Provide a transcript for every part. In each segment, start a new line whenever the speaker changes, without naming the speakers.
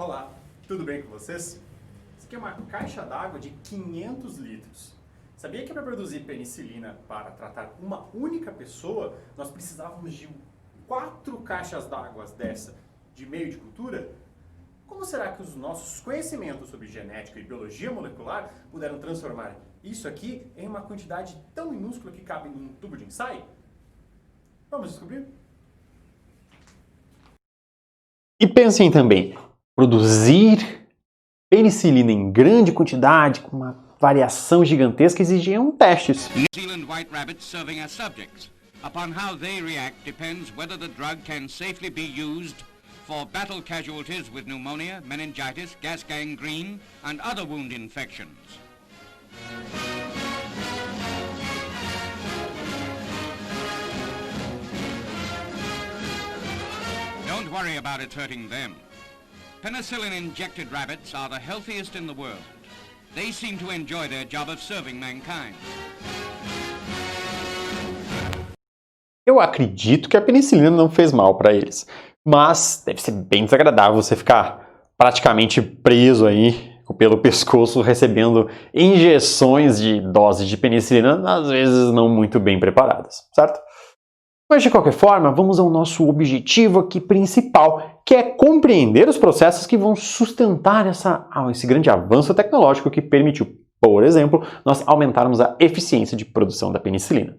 Olá, tudo bem com vocês? Isso aqui é uma caixa d'água de 500 litros. Sabia que para produzir penicilina para tratar uma única pessoa, nós precisávamos de 4 caixas d'água dessa de meio de cultura? Como será que os nossos conhecimentos sobre genética e biologia molecular puderam transformar isso aqui em uma quantidade tão minúscula que cabe num tubo de ensaio? Vamos descobrir?
E pensem também, produzir penicilina em grande quantidade, com uma variação gigantesca, exigiam testes.
New Zealand white rabbits serving as subjects. Upon how they react depends whether the drug can safely be used for battle casualties with pneumonia, meningitis, gas gangrene, and other wound infections. Don't worry about it hurting them. Penicillin-injected rabbits are the healthiest in the world. They seem to enjoy their job of serving mankind.
Eu acredito que a penicilina não fez mal para eles, mas deve ser bem desagradável você ficar praticamente preso aí pelo pescoço recebendo injeções de doses de penicilina, às vezes não muito bem preparadas, certo? Mas de qualquer forma, vamos ao nosso objetivo aqui principal, que é compreender os processos que vão sustentar esse grande avanço tecnológico que permitiu, por exemplo, nós aumentarmos a eficiência de produção da penicilina.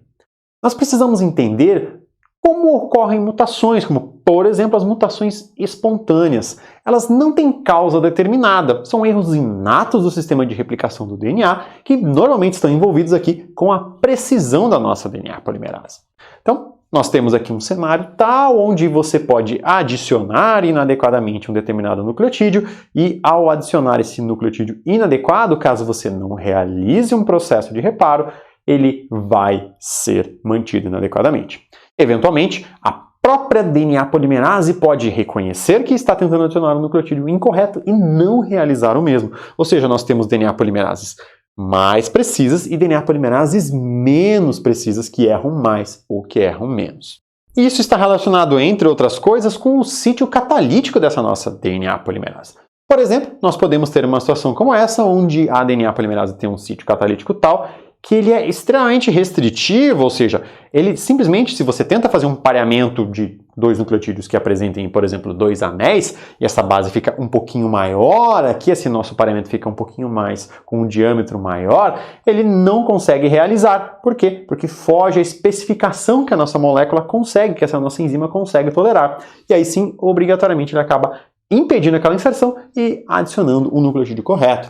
Nós precisamos entender como ocorrem mutações, como, por exemplo, as mutações espontâneas. Elas não têm causa determinada, são erros inatos do sistema de replicação do DNA que normalmente estão envolvidos aqui com a precisão da nossa DNA polimerase. Então, nós temos aqui um cenário tal onde você pode adicionar inadequadamente um determinado nucleotídeo e, ao adicionar esse nucleotídeo inadequado, caso você não realize um processo de reparo, ele vai ser mantido inadequadamente. Eventualmente, a própria DNA polimerase pode reconhecer que está tentando adicionar um nucleotídeo incorreto e não realizar o mesmo. Ou seja, nós temos DNA polimerases mais precisas e DNA polimerases menos precisas que erram mais ou que erram menos. E isso está relacionado, entre outras coisas, com o sítio catalítico dessa nossa DNA polimerase. Por exemplo, nós podemos ter uma situação como essa, onde a DNA polimerase tem um sítio catalítico tal que ele é extremamente restritivo, ou seja, ele simplesmente, se você tenta fazer um pareamento de dois nucleotídeos que apresentem, por exemplo, 2 anéis, e essa base fica um pouquinho maior, aqui esse nosso pareamento fica um pouquinho mais, com um diâmetro maior, ele não consegue realizar. Por quê? Porque foge à especificação que a nossa molécula consegue, que essa nossa enzima consegue tolerar. E aí sim, obrigatoriamente, ele acaba impedindo aquela inserção e adicionando o nucleotídeo correto.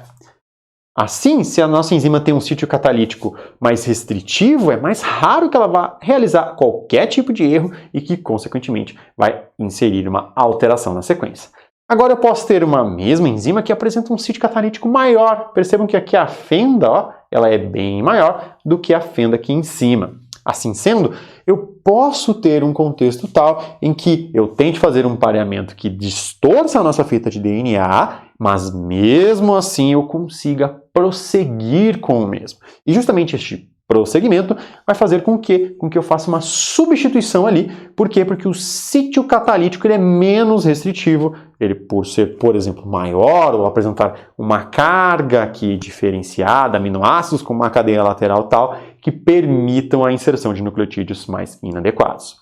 Assim, se a nossa enzima tem um sítio catalítico mais restritivo, é mais raro que ela vá realizar qualquer tipo de erro e que, consequentemente, vai inserir uma alteração na sequência. Agora eu posso ter uma mesma enzima que apresenta um sítio catalítico maior. Percebam que aqui a fenda, ó, ela é bem maior do que a fenda aqui em cima. Assim sendo, eu posso ter um contexto tal em que eu tente fazer um pareamento que distorça a nossa fita de DNA, mas mesmo assim eu consiga prosseguir com o mesmo. E justamente este prosseguimento vai fazer com que eu faça uma substituição ali. Por quê? Porque o sítio catalítico ele é menos restritivo, ele por ser, por exemplo, maior ou apresentar uma carga aqui diferenciada, aminoácidos com uma cadeia lateral tal, que permitam a inserção de nucleotídeos mais inadequados.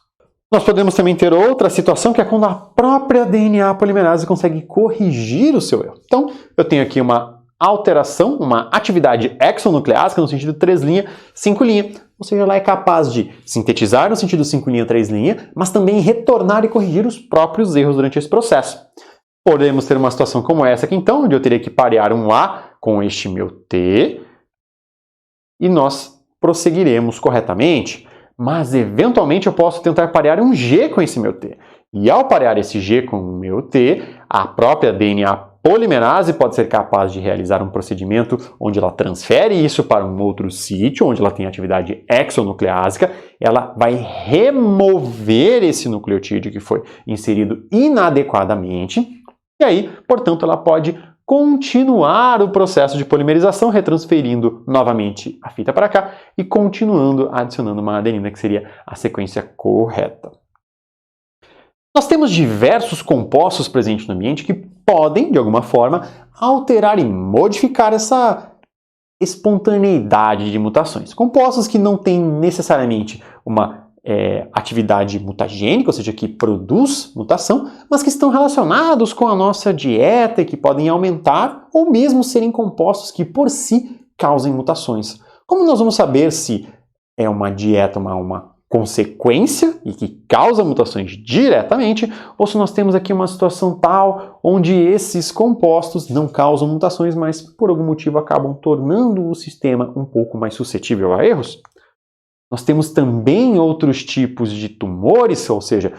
Nós podemos também ter outra situação que é quando a própria DNA polimerase consegue corrigir o seu erro. Então, eu tenho aqui uma alteração, uma atividade exonucleásica no sentido 3' 5', ou seja, ela é capaz de sintetizar no sentido 5', 3', mas também retornar e corrigir os próprios erros durante esse processo. Podemos ter uma situação como essa aqui, então, onde eu teria que parear um A com este meu T, e nós prosseguiremos corretamente, mas eventualmente eu posso tentar parear um G com esse meu T. E ao parear esse G com o meu T, a própria DNA polimerase pode ser capaz de realizar um procedimento onde ela transfere isso para um outro sítio, onde ela tem atividade exonucleásica, ela vai remover esse nucleotídeo que foi inserido inadequadamente, e aí, portanto, ela pode continuar o processo de polimerização, retransferindo novamente a fita para cá e continuando adicionando uma adenina, que seria a sequência correta. Nós temos diversos compostos presentes no ambiente que podem, de alguma forma, alterar e modificar essa espontaneidade de mutações. Compostos que não têm necessariamente uma atividade mutagênica, ou seja, que produz mutação, mas que estão relacionados com a nossa dieta e que podem aumentar ou mesmo serem compostos que por si causem mutações. Como nós vamos saber se é uma dieta uma consequência e que causa mutações diretamente, ou se nós temos aqui uma situação tal onde esses compostos não causam mutações, mas por algum motivo acabam tornando o sistema um pouco mais suscetível a erros? Nós temos também outros tipos de tumores, ou seja,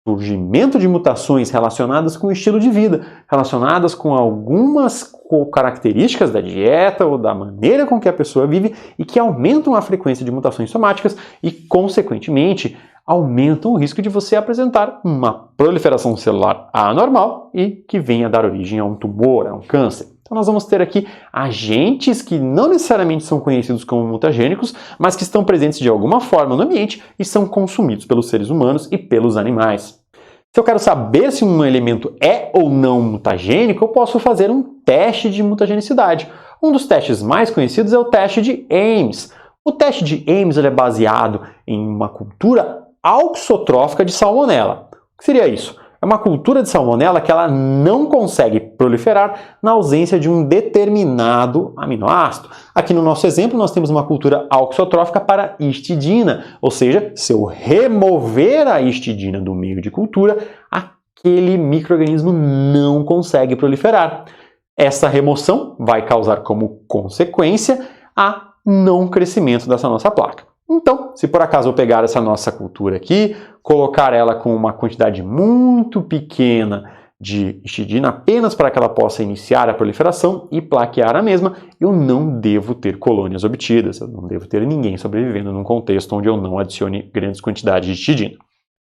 surgimento de mutações relacionadas com o estilo de vida, relacionadas com algumas características da dieta ou da maneira com que a pessoa vive e que aumentam a frequência de mutações somáticas e, consequentemente, aumentam o risco de você apresentar uma proliferação celular anormal e que venha a dar origem a um tumor, a um câncer. Então nós vamos ter aqui agentes que não necessariamente são conhecidos como mutagênicos, mas que estão presentes de alguma forma no ambiente e são consumidos pelos seres humanos e pelos animais. Se eu quero saber se um elemento é ou não mutagênico, eu posso fazer um teste de mutagenicidade. Um dos testes mais conhecidos é o teste de Ames. O teste de Ames é baseado em uma cultura auxotrófica de salmonela. O que seria isso? É uma cultura de salmonela que ela não consegue proliferar na ausência de um determinado aminoácido. Aqui no nosso exemplo nós temos uma cultura auxotrófica para histidina, ou seja, se eu remover a histidina do meio de cultura, aquele micro-organismo não consegue proliferar. Essa remoção vai causar como consequência a não crescimento dessa nossa placa. Então, se por acaso eu pegar essa nossa cultura aqui, colocar ela com uma quantidade muito pequena de histidina apenas para que ela possa iniciar a proliferação e plaquear a mesma, eu não devo ter colônias obtidas, eu não devo ter ninguém sobrevivendo num contexto onde eu não adicione grandes quantidades de histidina.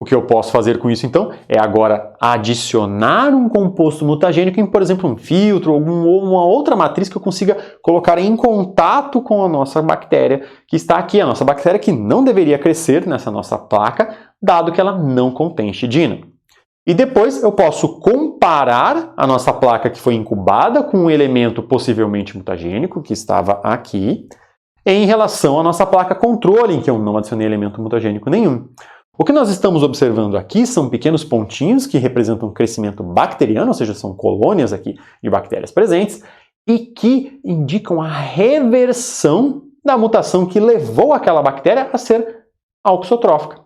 O que eu posso fazer com isso, então, é agora adicionar um composto mutagênico em, por exemplo, um filtro ou uma outra matriz que eu consiga colocar em contato com a nossa bactéria que está aqui, a nossa bactéria que não deveria crescer nessa nossa placa, dado que ela não contém histidina. E depois eu posso comparar a nossa placa que foi incubada com um elemento possivelmente mutagênico que estava aqui, em relação à nossa placa controle, em que eu não adicionei elemento mutagênico nenhum. O que nós estamos observando aqui são pequenos pontinhos que representam crescimento bacteriano, ou seja, são colônias aqui de bactérias presentes, e que indicam a reversão da mutação que levou aquela bactéria a ser auxotrófica.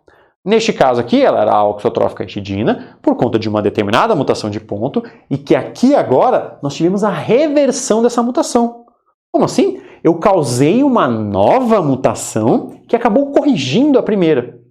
Neste caso aqui, ela era auxotrófica histidina por conta de uma determinada mutação de ponto, e que aqui agora nós tivemos a reversão dessa mutação. Como assim? Eu causei uma nova mutação que acabou corrigindo a primeira,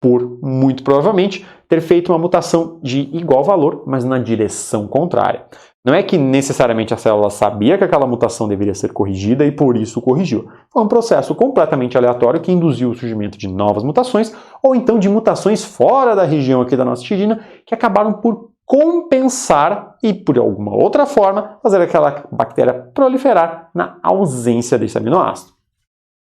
por, muito provavelmente, ter feito uma mutação de igual valor, mas na direção contrária. Não é que necessariamente a célula sabia que aquela mutação deveria ser corrigida e por isso corrigiu. Foi um processo completamente aleatório que induziu o surgimento de novas mutações, ou então de mutações fora da região aqui da nossa histidina, que acabaram por compensar e, por alguma outra forma, fazer aquela bactéria proliferar na ausência desse aminoácido.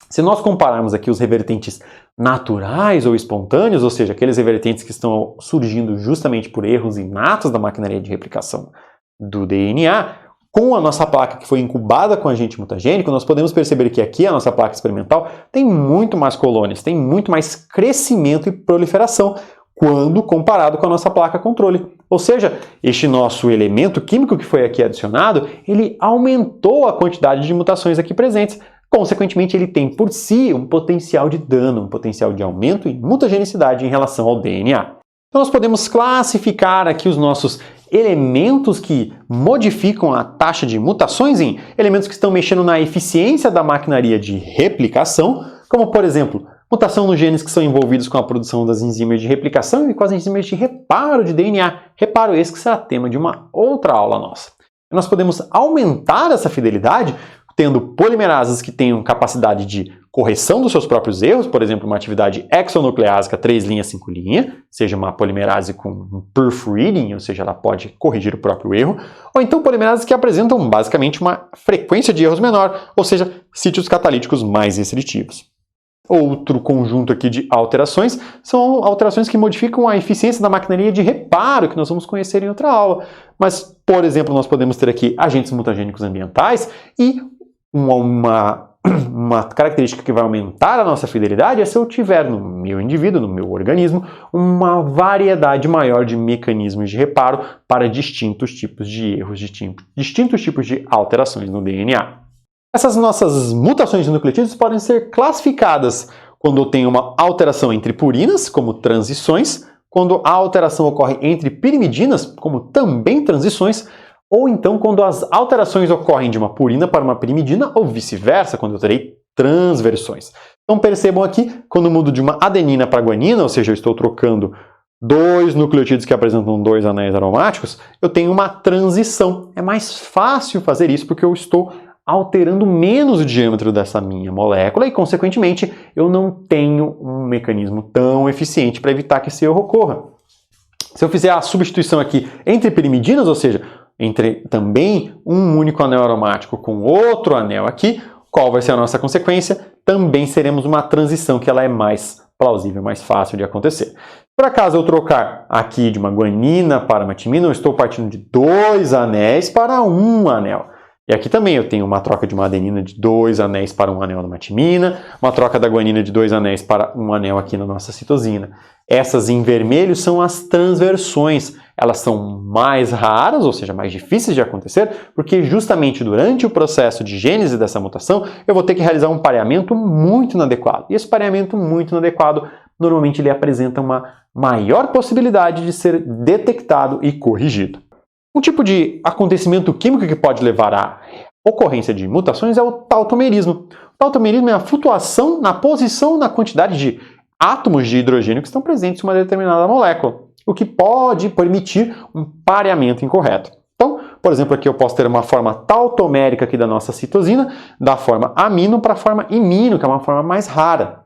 Se nós compararmos aqui os revertentes naturais ou espontâneos, ou seja, aqueles revertentes que estão surgindo justamente por erros inatos da maquinaria de replicação do DNA, com a nossa placa que foi incubada com agente mutagênico, nós podemos perceber que aqui a nossa placa experimental tem muito mais colônias, tem muito mais crescimento e proliferação quando comparado com a nossa placa controle. Ou seja, este nosso elemento químico que foi aqui adicionado, ele aumentou a quantidade de mutações aqui presentes. Consequentemente, ele tem por si um potencial de dano, um potencial de aumento em mutagenicidade em relação ao DNA. Então nós podemos classificar aqui os nossos elementos que modificam a taxa de mutações em elementos que estão mexendo na eficiência da maquinaria de replicação, como por exemplo, mutação nos genes que são envolvidos com a produção das enzimas de replicação e com as enzimas de reparo de DNA. Reparo esse que será tema de uma outra aula nossa. Nós podemos aumentar essa fidelidade tendo polimerases que tenham capacidade de correção dos seus próprios erros, por exemplo, uma atividade exonucleásica 3' 5', seja uma polimerase com proofreading, ou seja, ela pode corrigir o próprio erro, ou então polimerases que apresentam basicamente uma frequência de erros menor, ou seja, sítios catalíticos mais restritivos. Outro conjunto aqui de alterações são alterações que modificam a eficiência da maquinaria de reparo, que nós vamos conhecer em outra aula. Mas, por exemplo, nós podemos ter aqui agentes mutagênicos ambientais e uma característica que vai aumentar a nossa fidelidade é se eu tiver no meu indivíduo, no meu organismo, uma variedade maior de mecanismos de reparo para distintos tipos de erros, distintos tipos de alterações no DNA. Essas nossas mutações de nucleotídeos podem ser classificadas quando eu tenho uma alteração entre purinas, como transições, quando a alteração ocorre entre pirimidinas, como também transições, ou então quando as alterações ocorrem de uma purina para uma pirimidina ou vice-versa, quando eu terei transversões. Então percebam aqui, quando eu mudo de uma adenina para guanina, ou seja, eu estou trocando dois nucleotídeos que apresentam dois anéis aromáticos, eu tenho uma transição. É mais fácil fazer isso porque eu estou alterando menos o diâmetro dessa minha molécula e, consequentemente, eu não tenho um mecanismo tão eficiente para evitar que esse erro ocorra. Se eu fizer a substituição aqui entre pirimidinas, ou seja, entre também um único anel aromático com outro anel aqui, qual vai ser a nossa consequência? Também seremos uma transição que ela é mais plausível, mais fácil de acontecer. Por acaso eu trocar aqui de uma guanina para uma timina, eu estou partindo de dois anéis para um anel. E aqui também eu tenho uma troca de uma adenina de dois anéis para um anel numa timina, uma troca da guanina de dois anéis para um anel aqui na nossa citosina. Essas em vermelho são as transversões. Elas são mais raras, ou seja, mais difíceis de acontecer, porque justamente durante o processo de gênese dessa mutação, eu vou ter que realizar um pareamento muito inadequado. E esse pareamento muito inadequado, normalmente ele apresenta uma maior possibilidade de ser detectado e corrigido. Um tipo de acontecimento químico que pode levar à ocorrência de mutações é o tautomerismo. O tautomerismo é a flutuação na posição, na quantidade de átomos de hidrogênio que estão presentes em uma determinada molécula, o que pode permitir um pareamento incorreto. Então, por exemplo, aqui eu posso ter uma forma tautomérica aqui da nossa citosina, da forma amino para a forma imino, que é uma forma mais rara.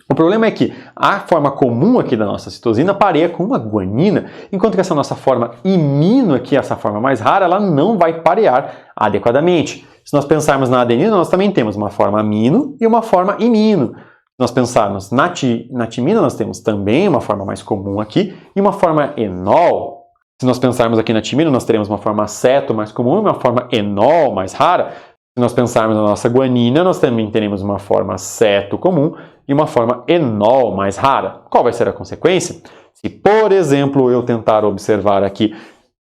O problema é que a forma comum aqui da nossa citosina pareia com uma guanina, enquanto que essa nossa forma imino aqui, essa forma mais rara, ela não vai parear adequadamente. Se nós pensarmos na adenina, nós também temos uma forma amino e uma forma imino. Se nós pensarmos na timina, nós temos também uma forma mais comum aqui e uma forma enol. Se nós pensarmos aqui na timina, nós teremos uma forma aceto mais comum e uma forma enol mais rara. Se nós pensarmos na nossa guanina, nós também teremos uma forma aceto comum e uma forma enol mais rara. Qual vai ser a consequência? Se, por exemplo, eu tentar observar aqui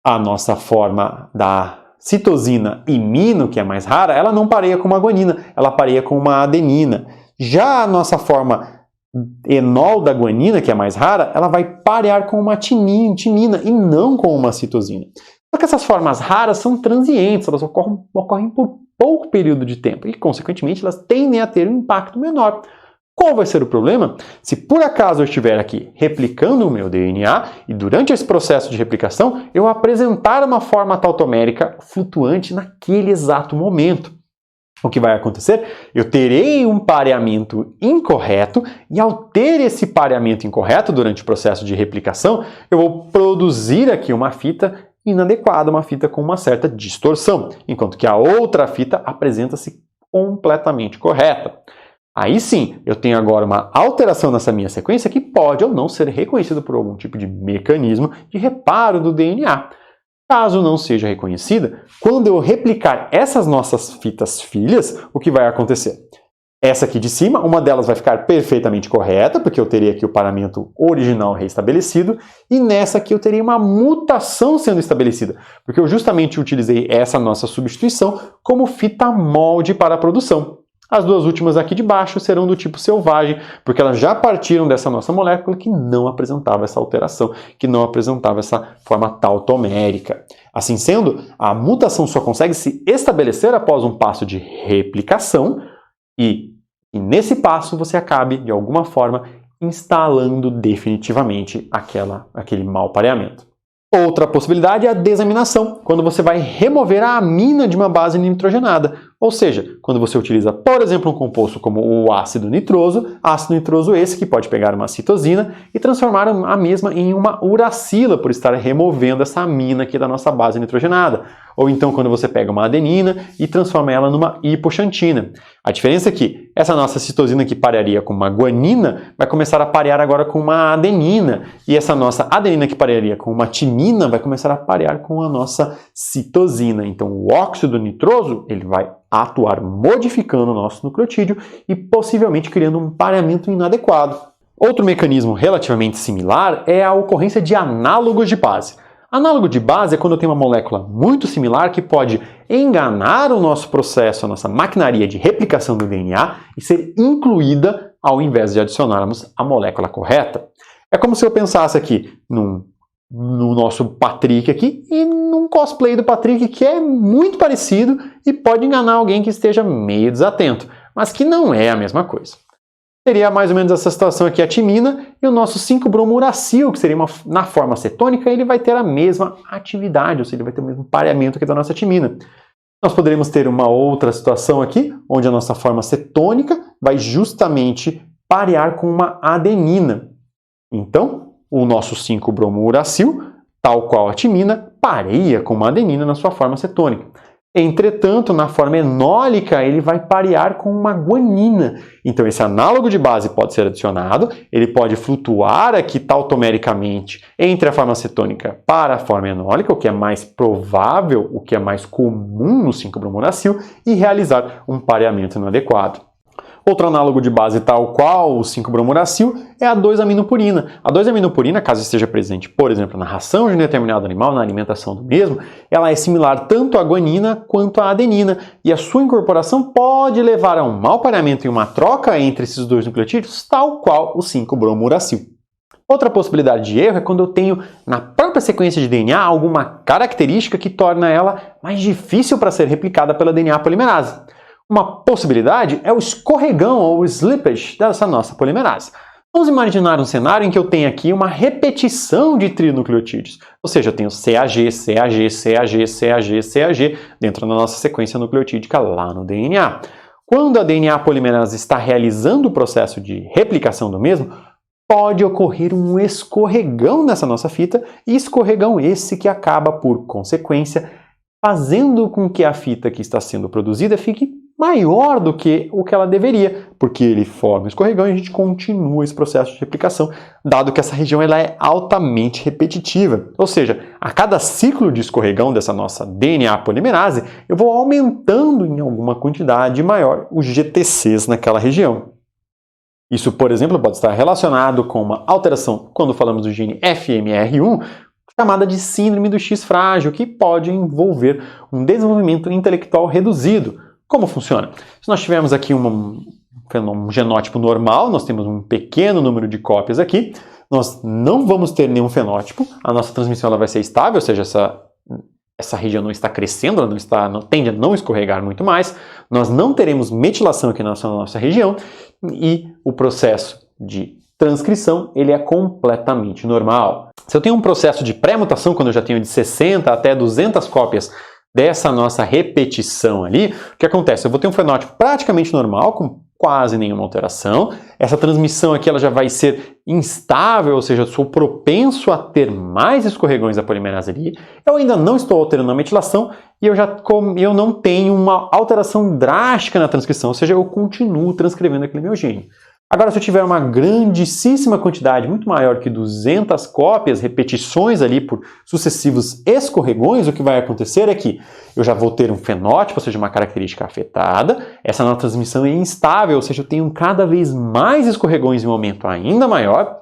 a nossa forma da citosina imino, que é mais rara, ela não pareia com uma guanina, ela pareia com uma adenina. Já a nossa forma enol da guanina, que é mais rara, ela vai parear com uma timina e não com uma citosina. Só que essas formas raras são transientes, elas ocorrem por pouco período de tempo e, consequentemente, elas tendem a ter um impacto menor. Qual vai ser o problema? Se por acaso eu estiver aqui replicando o meu DNA e durante esse processo de replicação eu apresentar uma forma tautomérica flutuante naquele exato momento. O que vai acontecer? Eu terei um pareamento incorreto e ao ter esse pareamento incorreto durante o processo de replicação, eu vou produzir aqui uma fita inadequada, uma fita com uma certa distorção, enquanto que a outra fita apresenta-se completamente correta. Aí sim, eu tenho agora uma alteração nessa minha sequência que pode ou não ser reconhecida por algum tipo de mecanismo de reparo do DNA. Caso não seja reconhecida, quando eu replicar essas nossas fitas filhas, o que vai acontecer? Essa aqui de cima, uma delas vai ficar perfeitamente correta, porque eu teria aqui o paramento original restabelecido, e nessa aqui eu teria uma mutação sendo estabelecida, porque eu justamente utilizei essa nossa substituição como fita molde para a produção. As duas últimas aqui de baixo serão do tipo selvagem, porque elas já partiram dessa nossa molécula que não apresentava essa alteração, que não apresentava essa forma tautomérica. Assim sendo, a mutação só consegue se estabelecer após um passo de replicação e nesse passo você acabe, de alguma forma, instalando definitivamente aquele mau pareamento. Outra possibilidade é a desaminação, quando você vai remover a amina de uma base nitrogenada. Ou seja, quando você utiliza, por exemplo, um composto como o ácido nitroso esse que pode pegar uma citosina e transformar a mesma em uma uracila, por estar removendo essa amina aqui da nossa base nitrogenada. Ou então quando você pega uma adenina e transforma ela numa hipoxantina. A diferença é que essa nossa citosina que parearia com uma guanina vai começar a parear agora com uma adenina. E essa nossa adenina que parearia com uma timina vai começar a parear com a nossa citosina. Então o óxido nitroso ele vai atuar modificando o nosso nucleotídeo e possivelmente criando um pareamento inadequado. Outro mecanismo relativamente similar é a ocorrência de análogos de base. Análogo de base é quando eu tenho uma molécula muito similar que pode enganar o nosso processo, a nossa maquinaria de replicação do DNA e ser incluída ao invés de adicionarmos a molécula correta. É como se eu pensasse aqui no nosso Patrick aqui e num cosplay do Patrick que é muito parecido e pode enganar alguém que esteja meio desatento, mas que não é a mesma coisa. Seria mais ou menos essa situação aqui, a timina, e o nosso 5-bromo-uracil, que seria na forma cetônica, ele vai ter a mesma atividade, ou seja, ele vai ter o mesmo pareamento aqui da nossa timina. Nós poderíamos ter uma outra situação aqui, onde a nossa forma cetônica vai justamente parear com uma adenina. Então, o nosso 5-bromo-uracil, tal qual a timina, pareia com uma adenina na sua forma cetônica. Entretanto, na forma enólica, ele vai parear com uma guanina. Então, esse análogo de base pode ser adicionado, ele pode flutuar aqui tautomericamente entre a forma cetônica para a forma enólica, o que é mais provável, o que é mais comum no 5-bromo-uracil, e realizar um pareamento inadequado. Outro análogo de base tal qual o 5-bromo-uracil é a 2-aminopurina. A 2-aminopurina, caso esteja presente, por exemplo, na ração de um determinado animal, na alimentação do mesmo, ela é similar tanto à guanina quanto à adenina, e a sua incorporação pode levar a um mau pareamento e uma troca entre esses dois nucleotídeos, tal qual o 5-bromo-uracil. Outra possibilidade de erro é quando eu tenho na própria sequência de DNA alguma característica que torna ela mais difícil para ser replicada pela DNA polimerase. Uma possibilidade é o escorregão ou slippage dessa nossa polimerase. Vamos imaginar um cenário em que eu tenho aqui uma repetição de trinucleotídeos. Ou seja, eu tenho CAG, CAG, CAG, CAG, CAG dentro da nossa sequência nucleotídica lá no DNA. Quando a DNA polimerase está realizando o processo de replicação do mesmo, pode ocorrer um escorregão nessa nossa fita, e escorregão esse que acaba, por consequência, fazendo com que a fita que está sendo produzida fique maior do que o que ela deveria, porque ele forma um escorregão e a gente continua esse processo de replicação, dado que essa região ela é altamente repetitiva. Ou seja, a cada ciclo de escorregão dessa nossa DNA polimerase, eu vou aumentando em alguma quantidade maior os GTCs naquela região. Isso, por exemplo, pode estar relacionado com uma alteração, quando falamos do gene FMR1, chamada de síndrome do X frágil, que pode envolver um desenvolvimento intelectual reduzido. Como funciona? Se nós tivermos aqui um genótipo normal, nós temos um pequeno número de cópias aqui, nós não vamos ter nenhum fenótipo, a nossa transmissão ela vai ser estável, ou seja, essa região não está crescendo, ela tende a não escorregar muito mais, nós não teremos metilação aqui na nossa região, e o processo de transcrição ele é completamente normal. Se eu tenho um processo de pré-mutação, quando eu já tenho de 60 até 200 cópias dessa nossa repetição ali, o que acontece? Eu vou ter um fenótipo praticamente normal, com quase nenhuma alteração. Essa transmissão aqui ela já vai ser instável, ou seja, eu sou propenso a ter mais escorregões da polimerase ali. Eu ainda não estou alterando a metilação e eu não tenho uma alteração drástica na transcrição, ou seja, eu continuo transcrevendo aquele meu gene. Agora, se eu tiver uma grandíssima quantidade, muito maior que 200 cópias, repetições ali por sucessivos escorregões, o que vai acontecer é que eu já vou ter um fenótipo, ou seja, uma característica afetada, essa nova transmissão é instável, ou seja, eu tenho cada vez mais escorregões em um aumento ainda maior,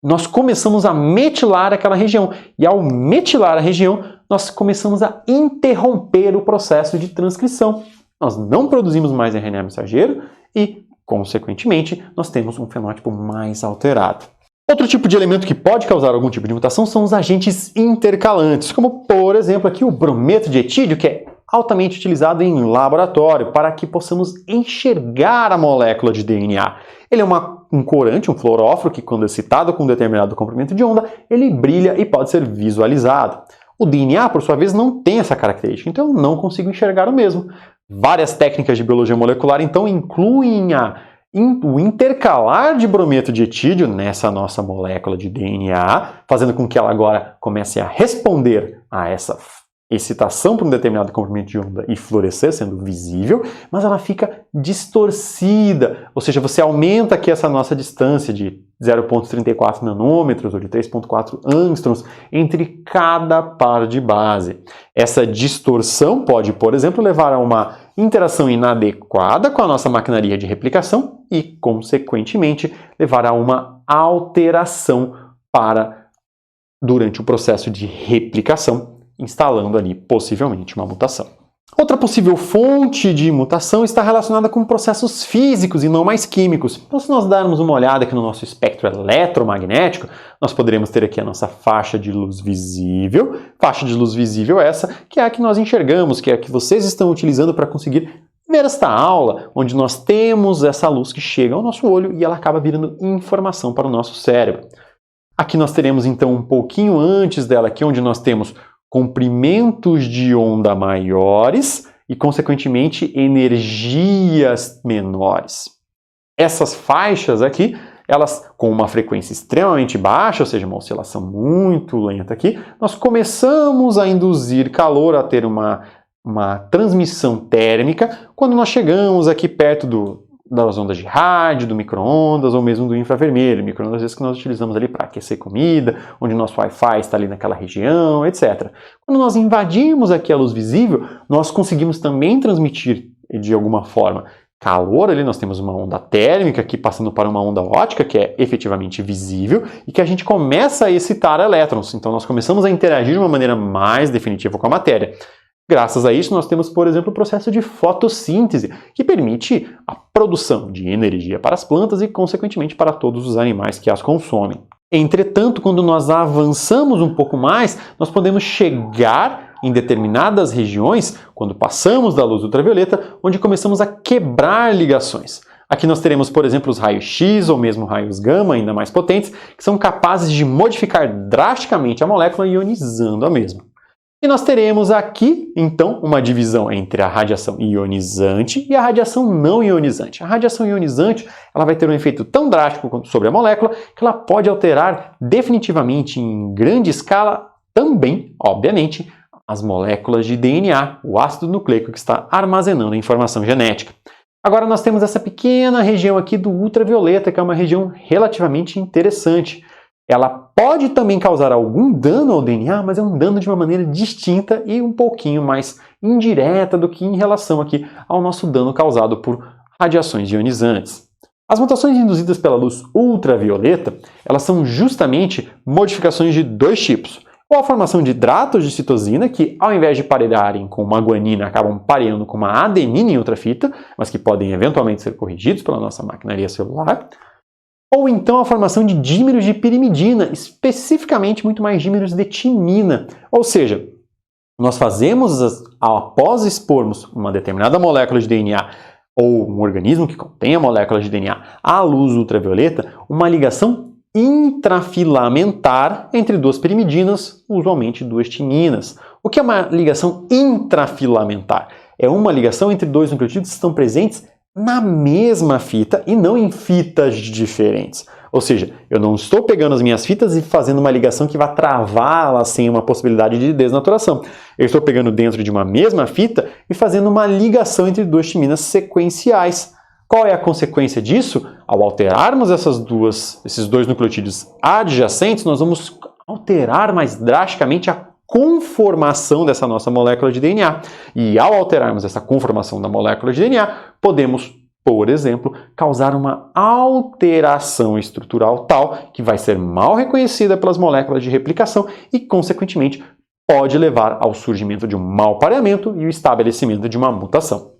nós começamos a metilar aquela região. E ao metilar a região, nós começamos a interromper o processo de transcrição. Nós não produzimos mais RNA mensageiro e, consequentemente, nós temos um fenótipo mais alterado. Outro tipo de elemento que pode causar algum tipo de mutação são os agentes intercalantes, como, por exemplo, aqui o brometo de etídeo, que é altamente utilizado em laboratório para que possamos enxergar a molécula de DNA. Ele é um corante, um fluoróforo, que quando excitado com um determinado comprimento de onda, ele brilha e pode ser visualizado. O DNA, por sua vez, não tem essa característica, então eu não consigo enxergar o mesmo. Várias técnicas de biologia molecular, então, incluem o intercalar de brometo de etídio nessa nossa molécula de DNA, fazendo com que ela agora comece a responder a essa excitação por um determinado comprimento de onda e fluorescer, sendo visível, mas ela fica distorcida, ou seja, você aumenta aqui essa nossa distância de 0,34 nanômetros ou de 3,4 angstroms entre cada par de base. Essa distorção pode, por exemplo, levar a uma interação inadequada com a nossa maquinaria de replicação e, consequentemente, levar a uma alteração durante o processo de replicação, instalando ali possivelmente uma mutação. Outra possível fonte de mutação está relacionada com processos físicos e não mais químicos. Então, se nós darmos uma olhada aqui no nosso espectro eletromagnético, nós poderemos ter aqui a nossa faixa de luz visível. Faixa de luz visível essa, que é a que nós enxergamos, que é a que vocês estão utilizando para conseguir ver esta aula, onde nós temos essa luz que chega ao nosso olho e ela acaba virando informação para o nosso cérebro. Aqui nós teremos então um pouquinho antes dela, aqui onde nós temos comprimentos de onda maiores e, consequentemente, energias menores. Essas faixas aqui, elas com uma frequência extremamente baixa, ou seja, uma oscilação muito lenta aqui, nós começamos a induzir calor, a ter uma transmissão térmica quando nós chegamos aqui perto das ondas de rádio, do micro-ondas ou mesmo do infravermelho. Micro-ondas, às vezes, que nós utilizamos ali para aquecer comida, onde o nosso Wi-Fi está ali naquela região, etc. Quando nós invadimos aqui a luz visível, nós conseguimos também transmitir, de alguma forma, calor. Ali nós temos uma onda térmica aqui passando para uma onda óptica, que é efetivamente visível, e que a gente começa a excitar elétrons. Então nós começamos a interagir de uma maneira mais definitiva com a matéria. Graças a isso, nós temos, por exemplo, o processo de fotossíntese, que permite a produção de energia para as plantas e, consequentemente, para todos os animais que as consomem. Entretanto, quando nós avançamos um pouco mais, nós podemos chegar em determinadas regiões, quando passamos da luz ultravioleta, onde começamos a quebrar ligações. Aqui nós teremos, por exemplo, os raios X ou mesmo raios gama, ainda mais potentes, que são capazes de modificar drasticamente a molécula ionizando a mesma. E nós teremos aqui, então, uma divisão entre a radiação ionizante e a radiação não ionizante. A radiação ionizante ela vai ter um efeito tão drástico sobre a molécula que ela pode alterar definitivamente em grande escala também, obviamente, as moléculas de DNA, o ácido nucleico que está armazenando a informação genética. Agora nós temos essa pequena região aqui do ultravioleta, que é uma região relativamente interessante. Ela pode também causar algum dano ao DNA, mas é um dano de uma maneira distinta e um pouquinho mais indireta do que em relação aqui ao nosso dano causado por radiações ionizantes. As mutações induzidas pela luz ultravioleta, elas são justamente modificações de dois tipos. Ou a formação de hidratos de citosina, que ao invés de parearem com uma guanina, acabam pareando com uma adenina em outra fita, mas que podem eventualmente ser corrigidos pela nossa maquinaria celular. Ou então a formação de dímeros de pirimidina, especificamente muito mais dímeros de timina. Ou seja, nós fazemos, após expormos uma determinada molécula de DNA ou um organismo que contém a molécula de DNA à luz ultravioleta, uma ligação intrafilamentar entre duas pirimidinas, usualmente duas timinas. O que é uma ligação intrafilamentar? É uma ligação entre dois nucleotídeos que estão presentes na mesma fita e não em fitas diferentes. Ou seja, eu não estou pegando as minhas fitas e fazendo uma ligação que vai travá-las sem uma possibilidade de desnaturação. Eu estou pegando dentro de uma mesma fita e fazendo uma ligação entre duas timinas sequenciais. Qual é a consequência disso? Ao alterarmos esses dois nucleotídeos adjacentes, nós vamos alterar mais drasticamente a conformação dessa nossa molécula de DNA. E ao alterarmos essa conformação da molécula de DNA, podemos, por exemplo, causar uma alteração estrutural tal que vai ser mal reconhecida pelas moléculas de replicação e, consequentemente, pode levar ao surgimento de um mau pareamento e o estabelecimento de uma mutação.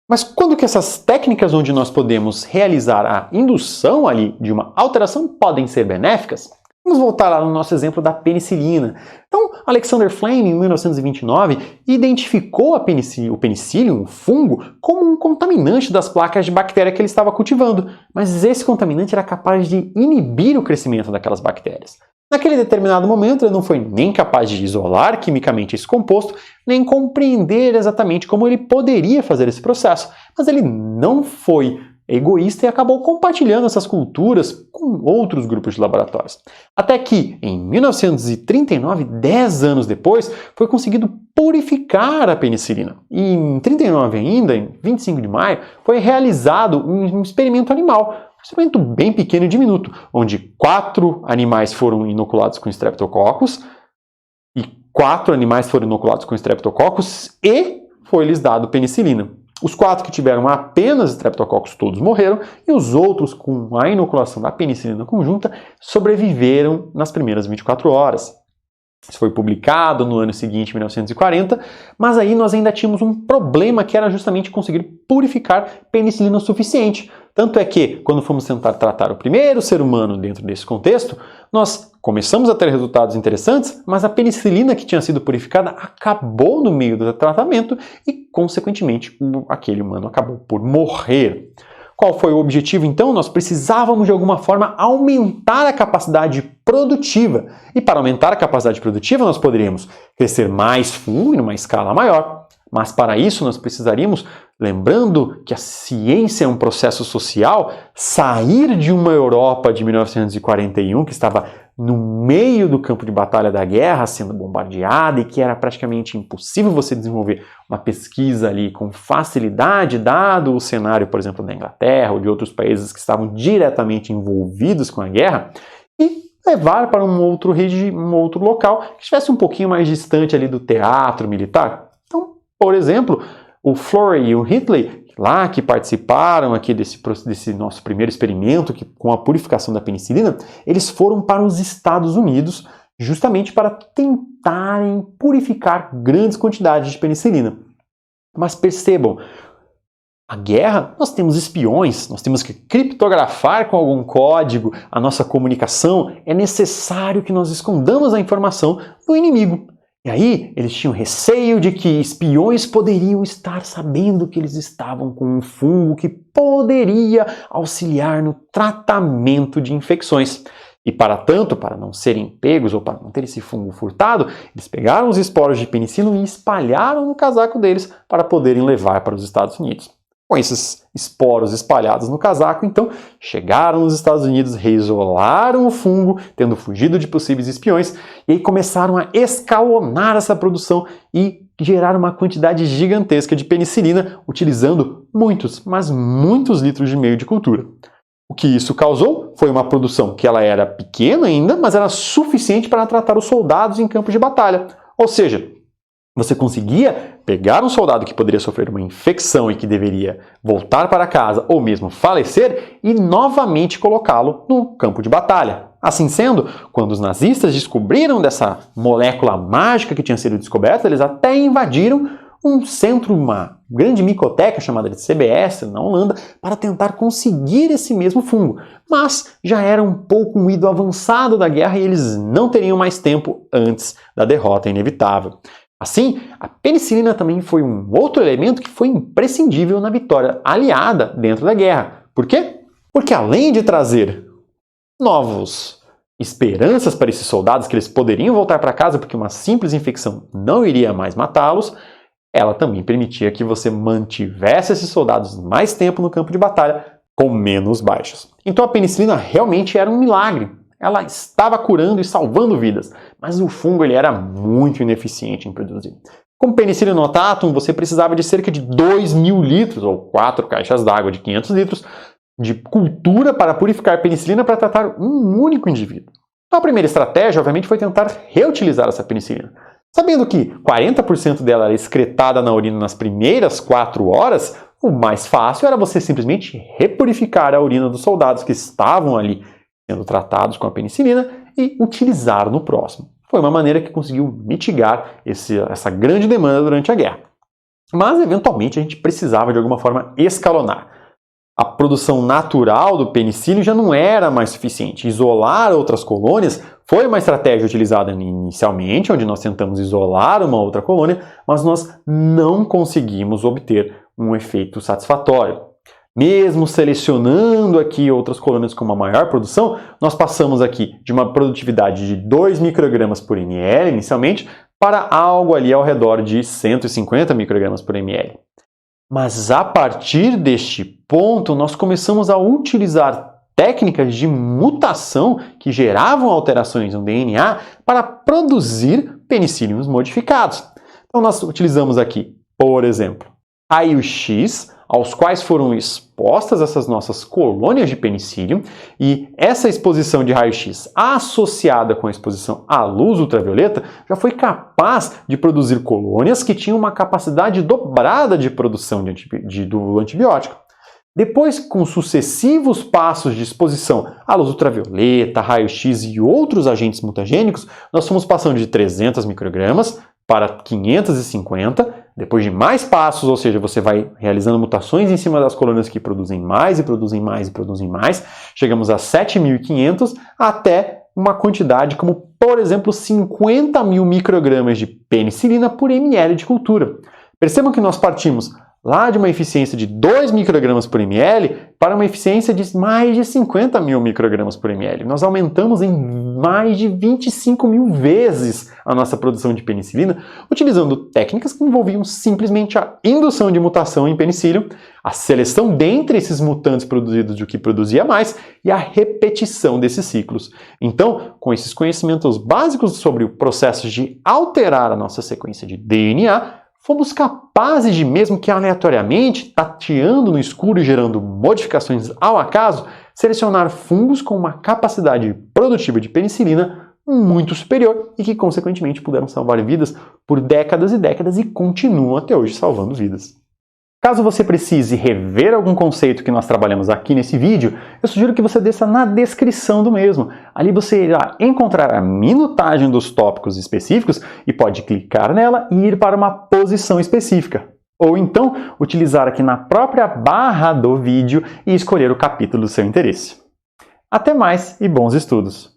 Mas quando que essas técnicas onde nós podemos realizar a indução ali de uma alteração podem ser benéficas? Vamos voltar lá no nosso exemplo da penicilina. Então, Alexander Fleming, em 1929, identificou o penicillium, o fungo, como um contaminante das placas de bactéria que ele estava cultivando. Mas esse contaminante era capaz de inibir o crescimento daquelas bactérias. Naquele determinado momento, ele não foi nem capaz de isolar quimicamente esse composto, nem compreender exatamente como ele poderia fazer esse processo, mas ele não foi egoísta e acabou compartilhando essas culturas com outros grupos de laboratórios. Até que, em 1939, 10 anos depois, foi conseguido purificar a penicilina. E em 1939 ainda, em 25 de maio, foi realizado um experimento animal, um experimento bem pequeno e diminuto, onde 4 animais foram inoculados com Streptococcus e 4 animais foram inoculados com Streptococcus e foi-lhes dado penicilina. Os 4 que tiveram apenas Streptococcus todos morreram e os outros com a inoculação da penicilina conjunta sobreviveram nas primeiras 24 horas. Isso foi publicado no ano seguinte, 1940, mas aí nós ainda tínhamos um problema que era justamente conseguir purificar penicilina o suficiente. Tanto é que, quando fomos tentar tratar o primeiro ser humano dentro desse contexto, nós começamos a ter resultados interessantes, mas a penicilina que tinha sido purificada acabou no meio do tratamento e, consequentemente, aquele humano acabou por morrer. Qual foi o objetivo, então? Nós precisávamos, de alguma forma, aumentar a capacidade produtiva. E para aumentar a capacidade produtiva, nós poderíamos crescer mais fungo em uma escala maior. Mas para isso, nós precisaríamos, lembrando que a ciência é um processo social, sair de uma Europa de 1941, que estava no meio do campo de batalha da guerra, sendo bombardeada e que era praticamente impossível você desenvolver uma pesquisa ali com facilidade, dado o cenário, por exemplo, da Inglaterra ou de outros países que estavam diretamente envolvidos com a guerra, e levar para um outro local que estivesse um pouquinho mais distante ali do teatro militar. Então, por exemplo, o Florey e o Hitley, lá que participaram aqui desse nosso primeiro experimento com a purificação da penicilina, eles foram para os Estados Unidos justamente para tentarem purificar grandes quantidades de penicilina. Mas percebam, a guerra, nós temos espiões, nós temos que criptografar com algum código a nossa comunicação, é necessário que nós escondamos a informação do inimigo. E aí, eles tinham receio de que espiões poderiam estar sabendo que eles estavam com um fungo que poderia auxiliar no tratamento de infecções. E para tanto, para não serem pegos ou para não ter esse fungo furtado, eles pegaram os esporos de penicilina e espalharam no casaco deles para poderem levar para os Estados Unidos. Com esses esporos espalhados no casaco, então, chegaram nos Estados Unidos, reisolaram o fungo, tendo fugido de possíveis espiões, e aí começaram a escalonar essa produção e gerar uma quantidade gigantesca de penicilina, utilizando muitos, mas muitos litros de meio de cultura. O que isso causou foi uma produção que ela era pequena ainda, mas era suficiente para tratar os soldados em campos de batalha. Ou seja, você conseguia pegar um soldado que poderia sofrer uma infecção e que deveria voltar para casa ou mesmo falecer e novamente colocá-lo no campo de batalha. Assim sendo, quando os nazistas descobriram dessa molécula mágica que tinha sido descoberta, eles até invadiram um centro, uma grande micoteca chamada de CBS, na Holanda, para tentar conseguir esse mesmo fungo. Mas já era um pouco um ido avançado da guerra e eles não teriam mais tempo antes da derrota inevitável. Assim, a penicilina também foi um outro elemento que foi imprescindível na vitória aliada dentro da guerra. Por quê? Porque além de trazer novas esperanças para esses soldados que eles poderiam voltar para casa porque uma simples infecção não iria mais matá-los, ela também permitia que você mantivesse esses soldados mais tempo no campo de batalha com menos baixas. Então a penicilina realmente era um milagre. Ela estava curando e salvando vidas, mas o fungo ele era muito ineficiente em produzir. Com penicilina notatum, você precisava de cerca de 2.000 litros, ou 4 caixas d'água de 500 litros, de cultura para purificar penicilina para tratar um único indivíduo. Então a primeira estratégia, obviamente, foi tentar reutilizar essa penicilina. Sabendo que 40% dela era excretada na urina nas primeiras 4 horas, o mais fácil era você simplesmente repurificar a urina dos soldados que estavam ali sendo tratados com a penicilina e utilizar no próximo. Foi uma maneira que conseguiu mitigar essa grande demanda durante a guerra. Mas, eventualmente, a gente precisava de alguma forma escalonar. A produção natural do penicílio já não era mais suficiente. Isolar outras colônias foi uma estratégia utilizada inicialmente, onde nós tentamos isolar uma outra colônia, mas nós não conseguimos obter um efeito satisfatório. Mesmo selecionando aqui outras colônias com uma maior produção, nós passamos aqui de uma produtividade de 2 microgramas por ml inicialmente para algo ali ao redor de 150 microgramas por ml. Mas a partir deste ponto, nós começamos a utilizar técnicas de mutação que geravam alterações no DNA para produzir penicílios modificados. Então nós utilizamos aqui, por exemplo, raio-x, aos quais foram expostas essas nossas colônias de penicílio, e essa exposição de raio-x associada com a exposição à luz ultravioleta já foi capaz de produzir colônias que tinham uma capacidade dobrada de produção do antibiótico. Depois, com sucessivos passos de exposição à luz ultravioleta, raio-x e outros agentes mutagênicos, nós fomos passando de 300 microgramas para 550, depois de mais passos, ou seja, você vai realizando mutações em cima das colônias que produzem mais e produzem mais e produzem mais, chegamos a 7.500 até uma quantidade como, por exemplo, 50.000 microgramas de penicilina por ml de cultura. Percebam que nós partimos lá de uma eficiência de 2 microgramas por ml para uma eficiência de mais de 50.000 microgramas por ml. Nós aumentamos em mais de 25.000 vezes a nossa produção de penicilina, utilizando técnicas que envolviam simplesmente a indução de mutação em penicílio, a seleção dentre esses mutantes produzidos do que produzia mais e a repetição desses ciclos. Então, com esses conhecimentos básicos sobre o processo de alterar a nossa sequência de DNA, fomos capazes de, mesmo que aleatoriamente, tateando no escuro e gerando modificações ao acaso, selecionar fungos com uma capacidade produtiva de penicilina muito superior e que, consequentemente, puderam salvar vidas por décadas e décadas e continuam até hoje salvando vidas. Caso você precise rever algum conceito que nós trabalhamos aqui nesse vídeo, eu sugiro que você desça na descrição do mesmo. Ali você irá encontrar a minutagem dos tópicos específicos e pode clicar nela e ir para uma posição específica. Ou então, utilizar aqui na própria barra do vídeo e escolher o capítulo do seu interesse. Até mais e bons estudos!